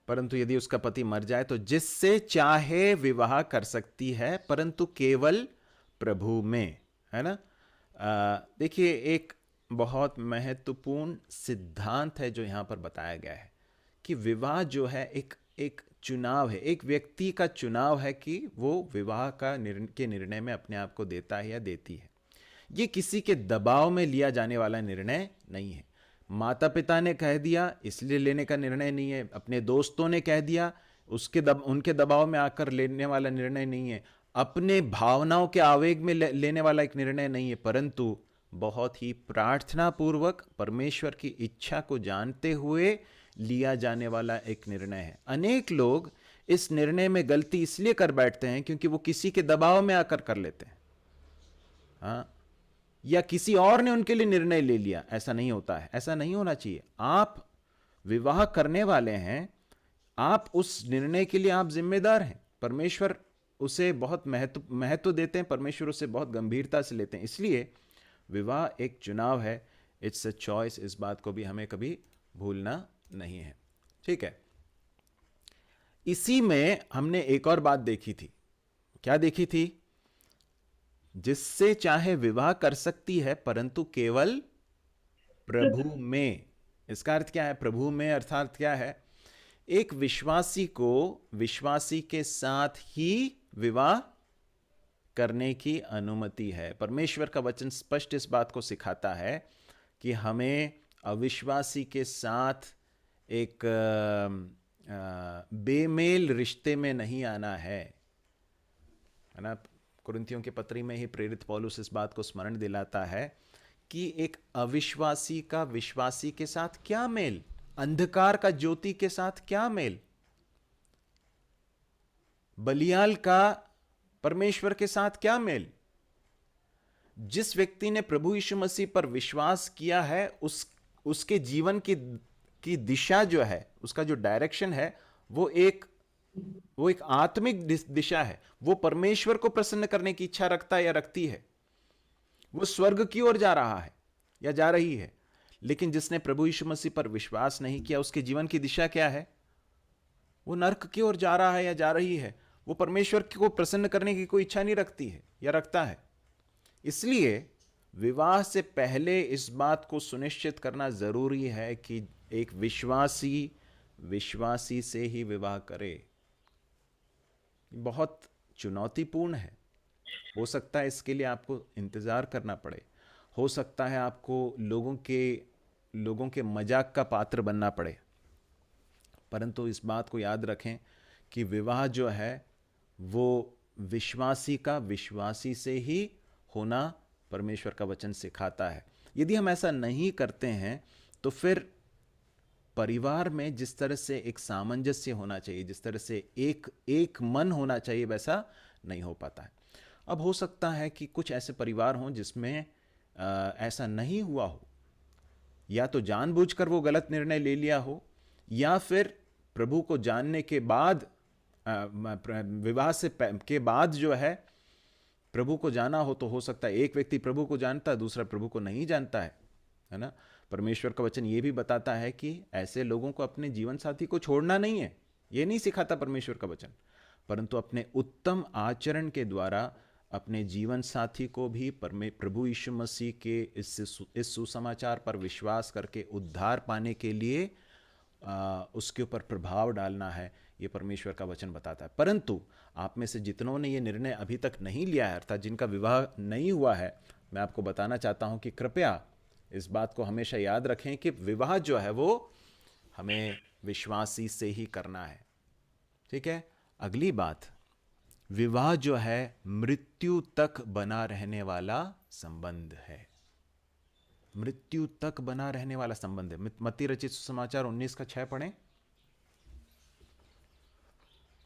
परंतु यदि उसका पति मर जाए तो जिससे चाहे विवाह कर सकती है, परंतु केवल प्रभु में, है ना। देखिए, एक बहुत महत्वपूर्ण सिद्धांत है जो यहाँ पर बताया गया है कि विवाह जो है एक चुनाव है, एक व्यक्ति का चुनाव है कि वो विवाह का निर्णय में अपने आप को देता है या देती है। ये किसी के दबाव में लिया जाने वाला निर्णय नहीं है। माता पिता ने कह दिया इसलिए लेने का निर्णय नहीं है, अपने दोस्तों ने कह दिया उनके दबाव में आकर लेने वाला निर्णय नहीं है, अपने भावनाओं के आवेग में लेने वाला एक निर्णय नहीं है, परंतु बहुत ही प्रार्थना पूर्वक परमेश्वर की इच्छा को जानते हुए लिया जाने वाला एक निर्णय है। अनेक लोग इस निर्णय में गलती इसलिए कर बैठते हैं क्योंकि वो किसी के दबाव में आकर कर लेते हैं, हाँ, या किसी और ने उनके लिए निर्णय ले लिया। ऐसा नहीं होता है, ऐसा नहीं होना चाहिए। आप विवाह करने वाले हैं, आप उस निर्णय के लिए आप जिम्मेदार हैं। परमेश्वर उसे बहुत महत्व देते हैं, परमेश्वर उसे बहुत गंभीरता से लेते हैं। इसलिए विवाह एक चुनाव है, इट्स अ चॉइस। इस बात को भी हमें कभी भूलना नहीं है, ठीक है। इसी में हमने एक और बात देखी थी। क्या देखी थी? जिससे चाहे विवाह कर सकती है परंतु केवल प्रभु में। इसका अर्थ क्या है? प्रभु में अर्थात क्या है? एक विश्वासी को विश्वासी के साथ ही विवाह करने की अनुमति है। परमेश्वर का वचन स्पष्ट इस बात को सिखाता है कि हमें अविश्वासी के साथ एक बेमेल रिश्ते में नहीं आना है ना। कुरिन्थियों के पत्री में ही प्रेरित पौलुस इस बात को स्मरण दिलाता है कि एक अविश्वासी का विश्वासी के साथ क्या मेल, अंधकार का ज्योति के साथ क्या मेल, बलियाल का परमेश्वर के साथ क्या मेल। जिस व्यक्ति ने प्रभु यीशु मसीह पर विश्वास किया है उसके जीवन की दिशा जो है, उसका जो डायरेक्शन है, वो एक आत्मिक दिशा है। वो परमेश्वर को प्रसन्न करने की इच्छा रखता है या रखती है। वो स्वर्ग की ओर जा रहा है या जा रही है। लेकिन जिसने प्रभु यीशु मसीह पर विश्वास नहीं किया, उसके जीवन की दिशा क्या है? वो नरक की ओर जा रहा है या जा रही है। वो परमेश्वर को प्रसन्न करने की कोई इच्छा नहीं रखती है या रखता है। इसलिए विवाह से पहले इस बात को सुनिश्चित करना जरूरी है कि एक विश्वासी से ही विवाह करे। बहुत चुनौतीपूर्ण है। हो सकता है इसके लिए आपको इंतजार करना पड़े, हो सकता है आपको लोगों के मजाक का पात्र बनना पड़े, परंतु इस बात को याद रखें कि विवाह जो है वो विश्वासी का विश्वासी से ही होना परमेश्वर का वचन सिखाता है। यदि हम ऐसा नहीं करते हैं तो फिर परिवार में जिस तरह से एक सामंजस्य होना चाहिए, जिस तरह से एक मन होना चाहिए, वैसा नहीं हो पाता है। अब हो सकता है कि कुछ ऐसे परिवार हों जिसमें ऐसा नहीं हुआ हो, या तो जानबूझकर वो गलत निर्णय ले लिया हो, या फिर प्रभु को जानने के बाद विवाह के बाद जो है प्रभु को जाना हो, तो हो सकता है एक व्यक्ति प्रभु को जानता है, दूसरा प्रभु को नहीं जानता है ना। परमेश्वर का वचन ये भी बताता है कि ऐसे लोगों को अपने जीवन साथी को छोड़ना नहीं है। ये नहीं सिखाता परमेश्वर का वचन, परंतु अपने उत्तम आचरण के द्वारा अपने जीवन साथी को भी प्रभु यीशु मसीह के इस सुसमाचार पर विश्वास करके उद्धार पाने के लिए उसके ऊपर प्रभाव डालना है। ये परमेश्वर का वचन बताता है। परंतु आप में से जितनों ने ये निर्णय अभी तक नहीं लिया है, अर्थात जिनका विवाह नहीं हुआ है, मैं आपको बताना चाहता हूं कि कृपया इस बात को हमेशा याद रखें कि विवाह जो है वो हमें विश्वासी से ही करना है, ठीक है। अगली बात, विवाह जो है मृत्यु तक बना रहने वाला संबंध है। मृत्यु तक बना रहने वाला संबंध है। मत्ती रचित सुसमाचार 19:6 पढ़ें।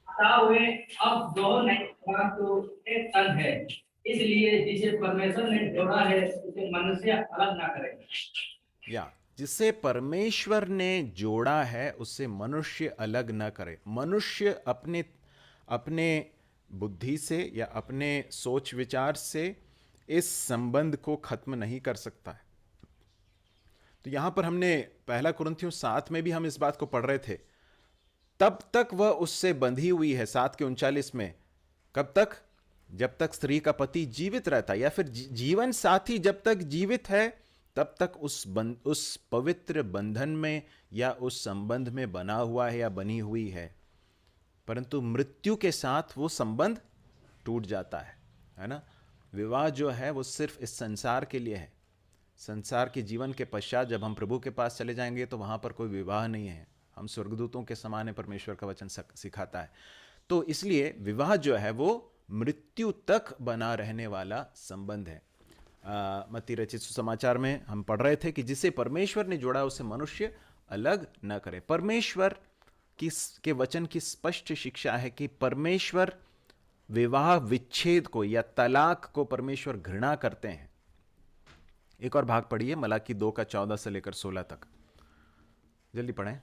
हुए अब दो नहीं परंतु एक तन है, इसलिए जिसे परमेश्वर ने जोड़ा है उसे मनुष्य अलग ना करे। या जिसे परमेश्वर ने जोड़ा है उससे मनुष्य अलग न करे। मनुष्य अपने अपने बुद्धि से या अपने सोच विचार से इस संबंध को खत्म नहीं कर सकता है। तो यहां पर हमने 1 कुरिन्थियों 7 में भी हम इस बात को पढ़ रहे थे। तब तक वह उससे बंधी हुई है, 7:39 में। कब तक? जब तक स्त्री का पति जीवित रहता है, या फिर जीवन साथी जब तक जीवित है तब तक उस पवित्र बंधन में या उस संबंध में बना हुआ है या बनी हुई है। परंतु मृत्यु के साथ वो संबंध टूट जाता है ना। विवाह जो है वो सिर्फ इस संसार के लिए है। संसार के जीवन के पश्चात जब हम प्रभु के पास चले जाएंगे तो वहां पर कोई विवाह नहीं है। हम स्वर्गदूतों के समान है, परमेश्वर का वचन सिखाता है। तो इसलिए विवाह जो है वो मृत्यु तक बना रहने वाला संबंध है। मत्ती रचित सुसमाचार में हम पढ़ रहे थे कि जिसे परमेश्वर ने जोड़ा उसे मनुष्य अलग न करे। परमेश्वर के वचन की स्पष्ट शिक्षा है कि परमेश्वर विवाह विच्छेद को या तलाक को परमेश्वर घृणा करते हैं। एक और भाग पढ़िए, मलाकी 2:14 से लेकर 16 तक, जल्दी पढ़ें।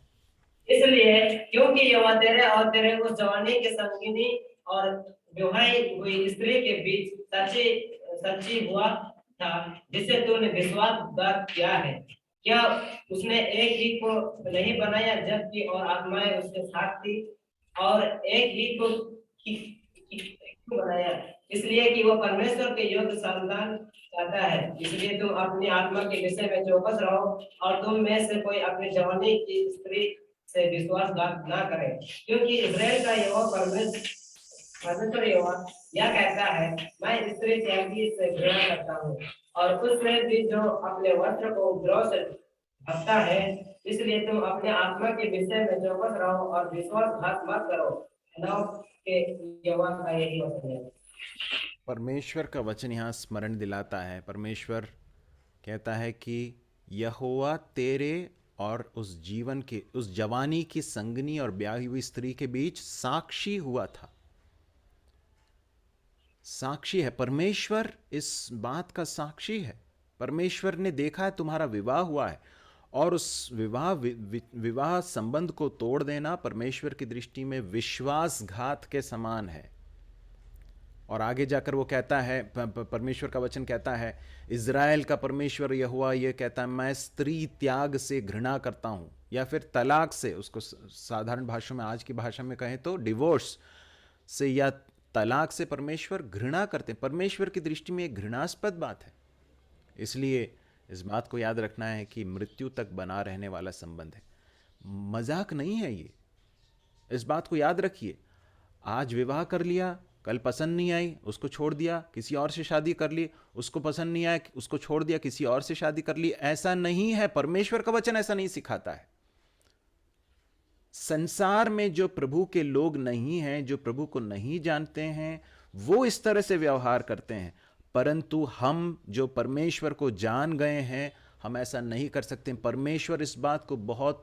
इसलिए क्योंकि यहोवा तेरे और तेरे उस जवानी के संगिनी और विवाही हुई स्त्री के बीच सच्ची हुआ था, जिसे तूने विश्वासघात किया है। क्या उसने एक ही को नहीं बनाया, जबकि और आत्माएं उसके साथ थी, और एक ही को क्यों बनाया? इसलिए कि वो परमेश्वर के योग्य संतान चाहता है। इसलिए तुम अपनी आत्मा के विषय में चौकस रहो, और तुम में से कोई अपनी जवानी की स्त्री से विश्वासघात ना करे, क्योंकि इस्राएल का यहोवा परमेश्वर यहोवा यह कहता है, मैं स्त्री त्यागी से घृणा करता हूँ, और उससे भी जो अपने वस्त्र को उपद्रव से ढकता है। इसलिए तुम अपने आत्मा के विषय में चौकस रहो और विश्वासघात मत करो। के यहोवा का यही वचन है। परमेश्वर का वचन यहाँ स्मरण दिलाता है। परमेश्वर कहता है कि यहोवा तेरे और उस जवानी की संगनी और ब्याही हुई स्त्री के बीच साक्षी हुआ था। साक्षी है, परमेश्वर इस बात का साक्षी है। परमेश्वर ने देखा है तुम्हारा विवाह हुआ है, और उस विवाह संबंध को तोड़ देना परमेश्वर की दृष्टि में विश्वासघात के समान है। और आगे जाकर वो कहता है, परमेश्वर का वचन कहता है, इज़राइल का परमेश्वर यहोवा ये कहता है, मैं स्त्री त्याग से घृणा करता हूँ, या फिर तलाक से, उसको साधारण भाषा में, आज की भाषा में कहें तो डिवोर्स से या तलाक से परमेश्वर घृणा करते हैं। परमेश्वर की दृष्टि में एक घृणास्पद बात है। इसलिए इस बात को याद रखना है कि मृत्यु तक बना रहने वाला संबंध है, मजाक नहीं है ये। इस बात को याद रखिए। आज विवाह कर लिया, कल पसंद नहीं आई, उसको छोड़ दिया, किसी और से शादी कर ली, उसको पसंद नहीं आया, उसको छोड़ दिया, किसी और से शादी कर ली। ऐसा नहीं है, परमेश्वर का वचन ऐसा नहीं सिखाता है। संसार में जो प्रभु के लोग नहीं हैं, जो प्रभु को नहीं जानते हैं, वो इस तरह से व्यवहार करते हैं। परंतु हम जो परमेश्वर को जान गए हैं, हम ऐसा नहीं कर सकते। परमेश्वर इस बात को बहुत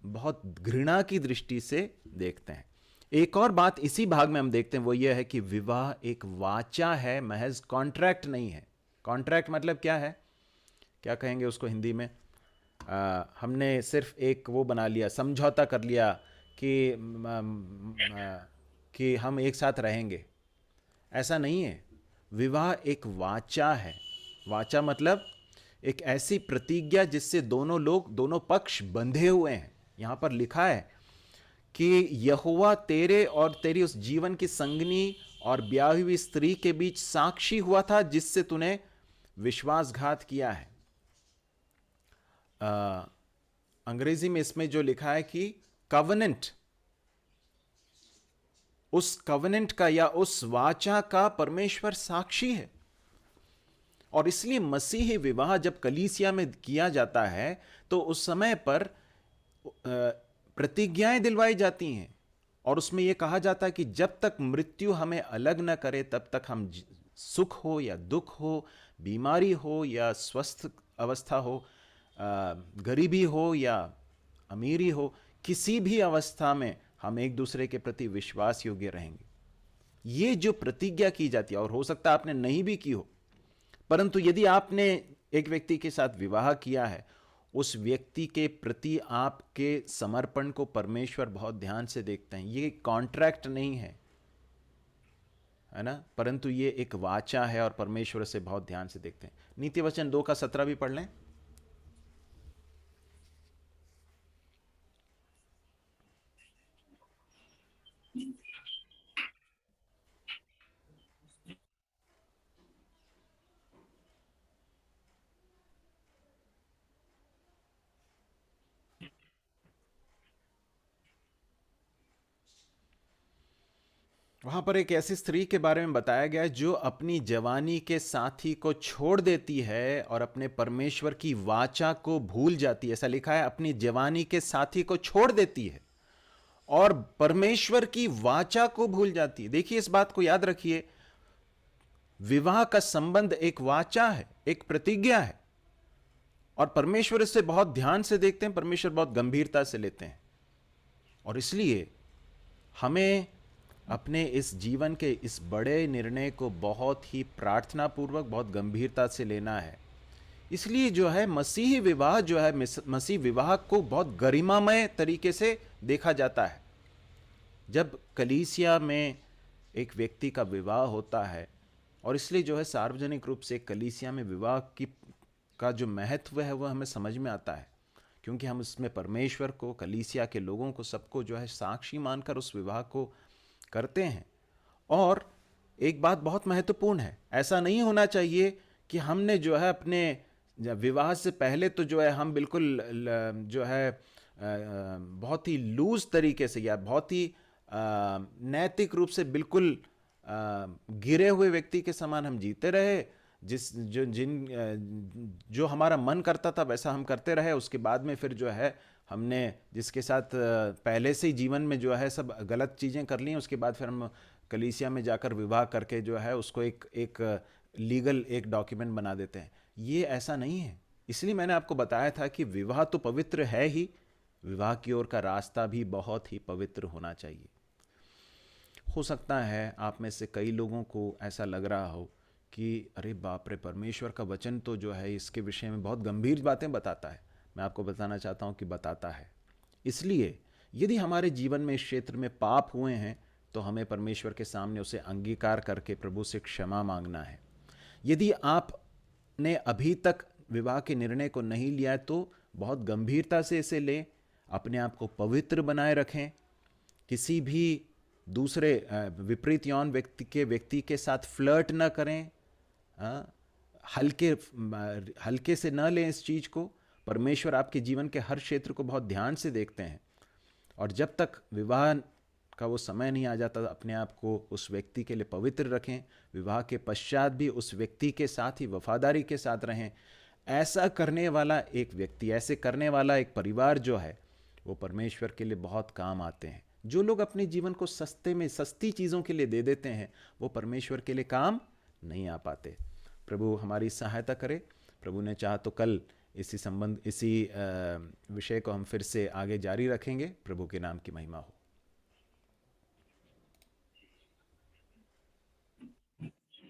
बहुत घृणा की दृष्टि से देखते हैं। एक और बात इसी भाग में हम देखते हैं, वो ये है कि विवाह एक वाचा है, महज कॉन्ट्रैक्ट नहीं है। कॉन्ट्रैक्ट मतलब क्या है, क्या कहेंगे उसको हिंदी में? हमने सिर्फ एक वो बना लिया, समझौता कर लिया कि हम एक साथ रहेंगे। ऐसा नहीं है। विवाह एक वाचा है। वाचा मतलब एक ऐसी प्रतिज्ञा जिससे दोनों पक्ष बंधे हुए हैं। यहां पर लिखा है कि यहोवा तेरे और तेरी उस जीवन की संगनी और ब्याही हुई स्त्री के बीच साक्षी हुआ था, जिससे तूने विश्वासघात किया है। अंग्रेजी में इसमें जो लिखा है कि कवनेंट, उस कवनेंट का या उस वाचा का परमेश्वर साक्षी है। और इसलिए मसीही विवाह जब कलीसिया में किया जाता है तो उस समय पर प्रतिज्ञाएं दिलवाई जाती हैं, और उसमें यह कहा जाता है कि जब तक मृत्यु हमें अलग न करे तब तक हम सुख हो या दुख हो, बीमारी हो या स्वस्थ अवस्था हो, गरीबी हो या अमीरी हो, किसी भी अवस्था में हम एक दूसरे के प्रति विश्वास योग्य रहेंगे। ये जो प्रतिज्ञा की जाती है, और हो सकता है आपने नहीं भी की हो, परंतु यदि आपने एक व्यक्ति के साथ विवाह किया है, उस व्यक्ति के प्रति आपके समर्पण को परमेश्वर बहुत ध्यान से देखते हैं। ये कॉन्ट्रैक्ट नहीं है ना, परंतु ये एक वाचा है और परमेश्वर से बहुत ध्यान से देखते हैं। नीति वचन 2:17 भी पढ़ लें। वहां पर एक ऐसी स्त्री के बारे में बताया गया है जो अपनी जवानी के साथी को छोड़ देती है और अपने परमेश्वर की वाचा को भूल जाती है। ऐसा लिखा है, अपनी जवानी के साथी को छोड़ देती है और परमेश्वर की वाचा को भूल जाती है। देखिए, इस बात को याद रखिए, विवाह का संबंध एक वाचा है, एक प्रतिज्ञा है, और परमेश्वर इससे बहुत ध्यान से देखते हैं, परमेश्वर बहुत गंभीरता से लेते हैं। और इसलिए हमें अपने इस जीवन के इस बड़े निर्णय को बहुत ही प्रार्थना पूर्वक, बहुत गंभीरता से लेना है। इसलिए जो है मसीही विवाह जो है, मसीह विवाह को बहुत गरिमामय तरीके से देखा जाता है। जब कलीसिया में एक व्यक्ति का विवाह होता है, और इसलिए जो है सार्वजनिक रूप से कलीसिया में विवाह का जो महत्व है वह हमें समझ में आता है, क्योंकि हम इसमें परमेश्वर को, कलीसिया के लोगों को, सबको जो है साक्षी मानकर उस विवाह को करते हैं। और एक बात बहुत महत्वपूर्ण है, ऐसा नहीं होना चाहिए कि हमने जो है अपने विवाह से पहले तो जो है हम बिल्कुल जो है बहुत ही लूज तरीके से या बहुत ही नैतिक रूप से बिल्कुल गिरे हुए व्यक्ति के समान हम जीते रहे, जो हमारा मन करता था वैसा हम करते रहे। उसके बाद में फिर जो है हमने जिसके साथ पहले से ही जीवन में जो है सब गलत चीज़ें कर ली, उसके बाद फिर हम कलीसिया में जाकर विवाह करके जो है उसको एक लीगल एक डॉक्यूमेंट बना देते हैं। ये ऐसा नहीं है। इसलिए मैंने आपको बताया था कि विवाह तो पवित्र है ही, विवाह की ओर का रास्ता भी बहुत ही पवित्र होना चाहिए। हो सकता है आप में से कई लोगों को ऐसा लग रहा हो कि अरे बाप रे, परमेश्वर का वचन तो जो है इसके विषय में बहुत गंभीर बातें बताता है। मैं आपको बताना चाहता हूँ कि बताता है। इसलिए यदि हमारे जीवन में इस क्षेत्र में पाप हुए हैं तो हमें परमेश्वर के सामने उसे अंगीकार करके प्रभु से क्षमा मांगना है। यदि आपने अभी तक विवाह के निर्णय को नहीं लिया है तो बहुत गंभीरता से इसे लें, अपने आप को पवित्र बनाए रखें, किसी भी दूसरे विपरीत यौन व्यक्ति के साथ फ्लर्ट न करें, हल्के से न लें इस चीज़ को। परमेश्वर आपके जीवन के हर क्षेत्र को बहुत ध्यान से देखते हैं, और जब तक विवाह का वो समय नहीं आ जाता अपने आप को उस व्यक्ति के लिए पवित्र रखें। विवाह के पश्चात भी उस व्यक्ति के साथ ही वफादारी के साथ रहें। ऐसा करने वाला एक व्यक्ति, ऐसे करने वाला एक परिवार जो है वो परमेश्वर के लिए बहुत काम आते हैं। जो लोग अपने जीवन को सस्ती चीज़ों के लिए दे देते हैं वो परमेश्वर के लिए काम नहीं आ पाते। प्रभु हमारी सहायता करे। प्रभु ने चाहा तो कल इसी विषय को हम फिर से आगे जारी रखेंगे। प्रभु के नाम की महिमा हो।